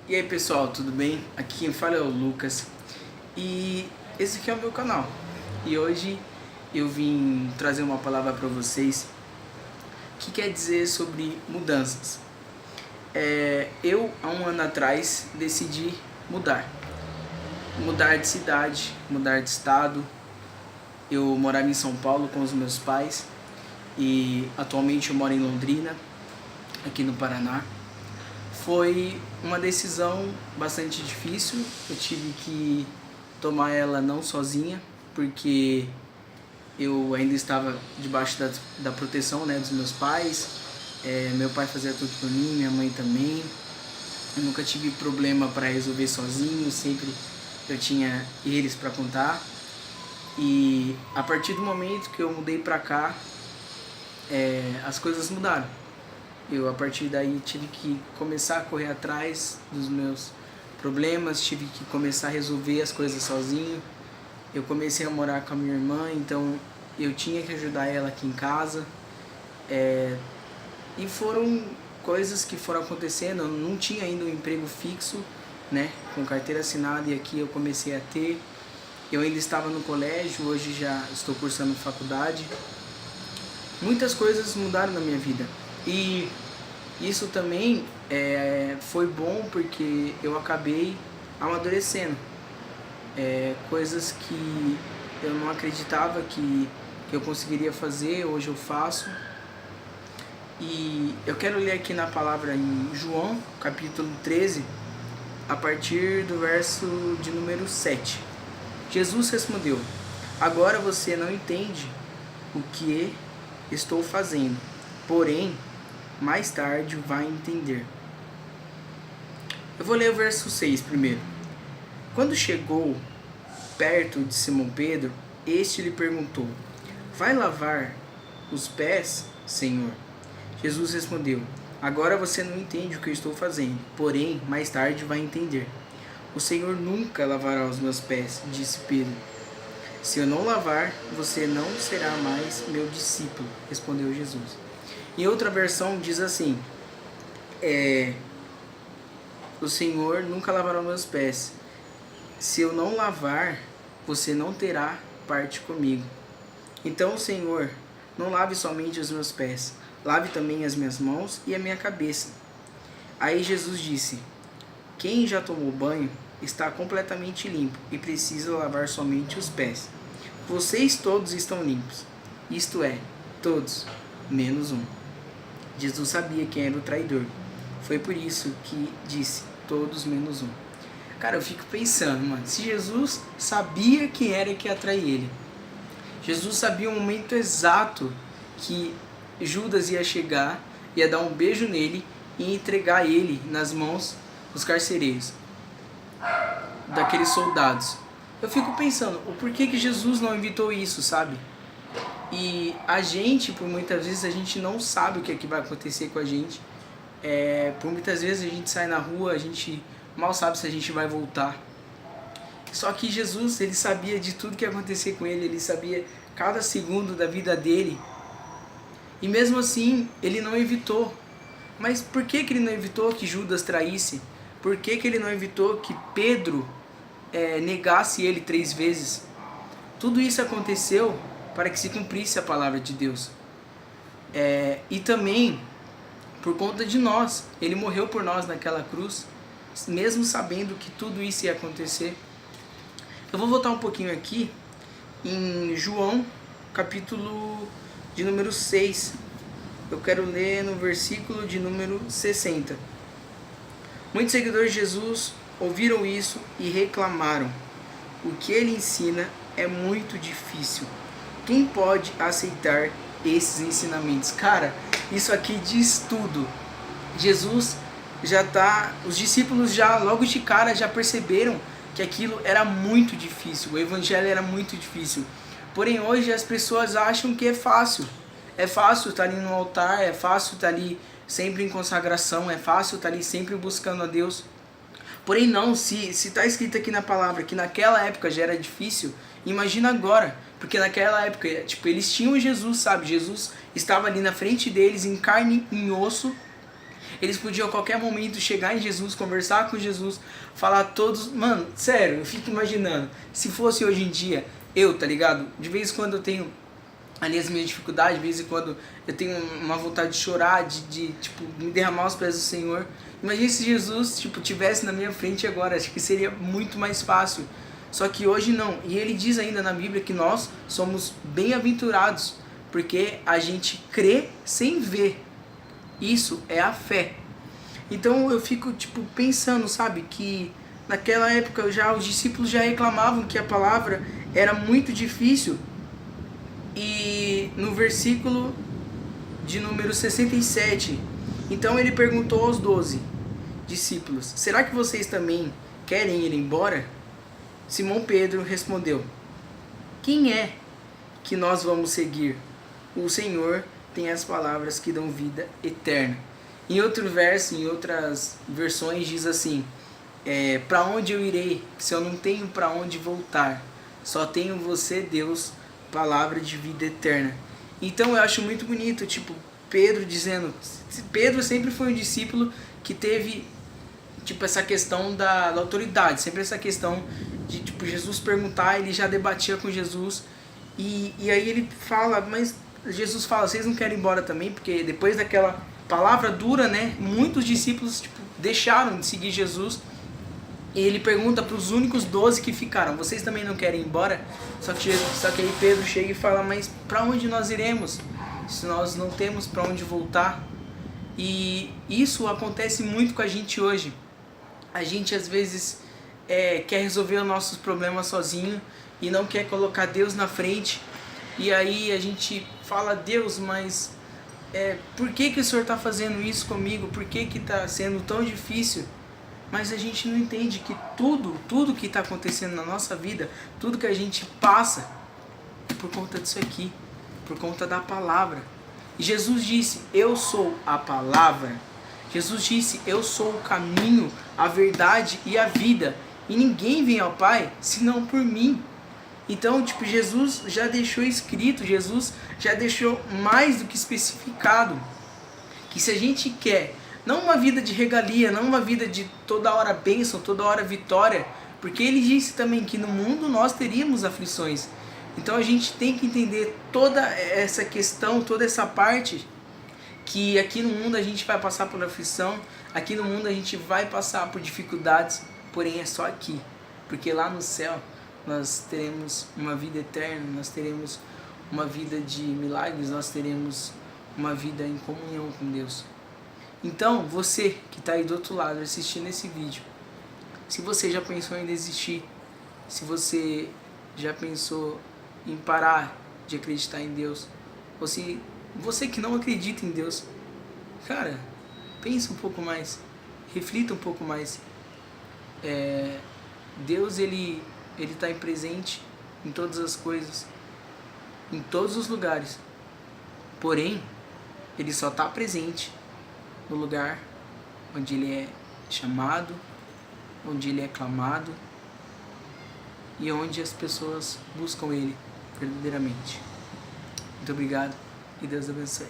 E aí pessoal, tudo bem? Aqui quem fala é o Lucas e esse aqui é o meu canal. E hoje eu vim trazer uma palavra para vocês que quer dizer sobre mudanças. Eu, há um ano atrás, decidi mudar de cidade, mudar de estado. Eu morava em São Paulo com os meus pais e atualmente eu moro em Londrina, aqui no Paraná. Foi uma decisão bastante difícil, eu tive que tomar ela não sozinha, porque eu ainda estava debaixo da proteção, né, dos meus pais. Meu pai fazia tudo por mim, minha mãe também. Eu nunca tive problema para resolver sozinho, sempre eu tinha eles para contar. E a partir do momento que eu mudei para cá, as coisas mudaram. Eu, a partir daí, tive que começar a correr atrás dos meus problemas, tive que começar a resolver as coisas sozinho. Eu comecei a morar com a minha irmã, então eu tinha que ajudar ela aqui em casa. E foram coisas que foram acontecendo. Eu não tinha ainda um emprego fixo, né, com carteira assinada, e aqui eu comecei a ter. Eu ainda estava no colégio, hoje já estou cursando faculdade. Muitas coisas mudaram na minha vida. E isso também foi bom porque eu acabei amadurecendo. Coisas que eu não acreditava que eu conseguiria fazer, hoje eu faço. E eu quero ler aqui na palavra em João, capítulo 13, a partir do verso de número 7. Jesus respondeu: agora você não entende o que estou fazendo, porém, mais tarde vai entender. Eu vou ler o verso 6 primeiro. Quando chegou perto de Simão Pedro, este lhe perguntou: vai lavar os pés, Senhor? Jesus respondeu: agora você não entende o que eu estou fazendo, porém, mais tarde vai entender. O Senhor nunca lavará os meus pés, disse Pedro. Se eu não lavar, você não será mais meu discípulo, respondeu Jesus. Em outra versão diz assim: o Senhor nunca lavará meus pés. Se eu não lavar, você não terá parte comigo. Então, Senhor, não lave somente os meus pés, lave também as minhas mãos e a minha cabeça. Aí Jesus disse: quem já tomou banho está completamente limpo e precisa lavar somente os pés. Vocês todos estão limpos, isto é, todos, menos um. Jesus sabia quem era o traidor. Foi por isso que disse: todos menos um. Cara, eu fico pensando, mano, se Jesus sabia quem era que ia trair ele, Jesus sabia o momento exato que Judas ia chegar, ia dar um beijo nele e entregar ele nas mãos dos carcereiros, daqueles soldados. Eu fico pensando, o porquê que Jesus não evitou isso, sabe? E a gente, por muitas vezes, a gente não sabe o que é que vai acontecer com a gente. Por muitas vezes a gente sai na rua, a gente mal sabe se a gente vai voltar. Só que Jesus, ele sabia de tudo que ia acontecer com ele, ele sabia cada segundo da vida dele. E mesmo assim, ele não evitou. Mas por que que ele não evitou que Judas traísse? Por que que ele não evitou que Pedro negasse ele 3 vezes? Tudo isso aconteceu para que se cumprisse a palavra de Deus. E também por conta de nós. Ele morreu por nós naquela cruz, mesmo sabendo que tudo isso ia acontecer. Eu vou voltar um pouquinho aqui em João, capítulo de número 6. Eu quero ler no versículo de número 60. Muitos seguidores de Jesus ouviram isso e reclamaram: o que ele ensina é muito difícil. Quem pode aceitar esses ensinamentos? Cara, isso aqui diz tudo. Jesus já tá, os discípulos já logo de cara já perceberam que aquilo era muito difícil, o evangelho era muito difícil. Porém hoje as pessoas acham que é fácil. É fácil estar ali no altar, é fácil estar ali sempre em consagração, é fácil estar ali sempre buscando a Deus. Porém não, se está escrito aqui na palavra que naquela época já era difícil, imagina agora. Porque naquela época, tipo, eles tinham Jesus, sabe? Jesus estava ali na frente deles, em carne, em osso. Eles podiam a qualquer momento chegar em Jesus, conversar com Jesus, falar todos... Mano, sério, eu fico imaginando, se fosse hoje em dia, tá ligado? De vez em quando eu tenho ali as minhas dificuldades, de vez em quando eu tenho uma vontade de chorar, de tipo, me derramar aos pés do Senhor. Imagina se Jesus, tipo, tivesse na minha frente agora, acho que seria muito mais fácil. Só que hoje não. E ele diz ainda na Bíblia que nós somos bem-aventurados, porque a gente crê sem ver. Isso é a fé. Então eu fico tipo pensando, sabe, que naquela época já os discípulos já reclamavam que a palavra era muito difícil. E no versículo de número 67, então ele perguntou aos 12 discípulos: será que vocês também querem ir embora? Simão Pedro respondeu: quem é que nós vamos seguir? O Senhor tem as palavras que dão vida eterna. Em outro verso, em outras versões, diz assim: para onde eu irei, se eu não tenho para onde voltar? Só tenho você, Deus, palavra de vida eterna. Então eu acho muito bonito, tipo, Pedro dizendo... Pedro sempre foi um discípulo que teve, tipo, essa questão da autoridade, sempre essa questão de, tipo, Jesus perguntar, ele já debatia com Jesus. E aí ele fala, mas Jesus fala, vocês não querem ir embora também? Porque depois daquela palavra dura, né, muitos discípulos, tipo, deixaram de seguir Jesus. E ele pergunta para os únicos 12 que ficaram: vocês também não querem ir embora? Só que aí Pedro chega e fala: mas para onde nós iremos, se nós não temos para onde voltar? E isso acontece muito com a gente hoje. A gente às vezes quer resolver os nossos problemas sozinho e não quer colocar Deus na frente. E aí a gente fala: Deus, mas por que o Senhor está fazendo isso comigo? Por que está sendo tão difícil? Mas a gente não entende que tudo que está acontecendo na nossa vida, tudo que a gente passa, é por conta disso aqui, por conta da palavra. E Jesus disse: eu sou a palavra. Jesus disse: eu sou o caminho, a verdade e a vida. E ninguém vem ao Pai senão por mim. Então, tipo, Jesus já deixou escrito, Jesus já deixou mais do que especificado, que se a gente quer não uma vida de regalia, não uma vida de toda hora bênção, toda hora vitória, porque ele disse também que no mundo nós teríamos aflições. Então a gente tem que entender toda essa questão, toda essa parte, que aqui no mundo a gente vai passar por aflição, aqui no mundo a gente vai passar por dificuldades, porém é só aqui, porque lá no céu nós teremos uma vida eterna, nós teremos uma vida de milagres, nós teremos uma vida em comunhão com Deus. Então, você que está aí do outro lado assistindo esse vídeo, se você já pensou em desistir, se você já pensou em parar de acreditar em Deus, ou se você que não acredita em Deus, cara, pensa um pouco mais, reflita um pouco mais. Deus, ele está presente em todas as coisas, em todos os lugares, porém, ele só está presente no lugar onde ele é chamado, onde ele é clamado e onde as pessoas buscam ele verdadeiramente. Muito obrigado e Deus abençoe.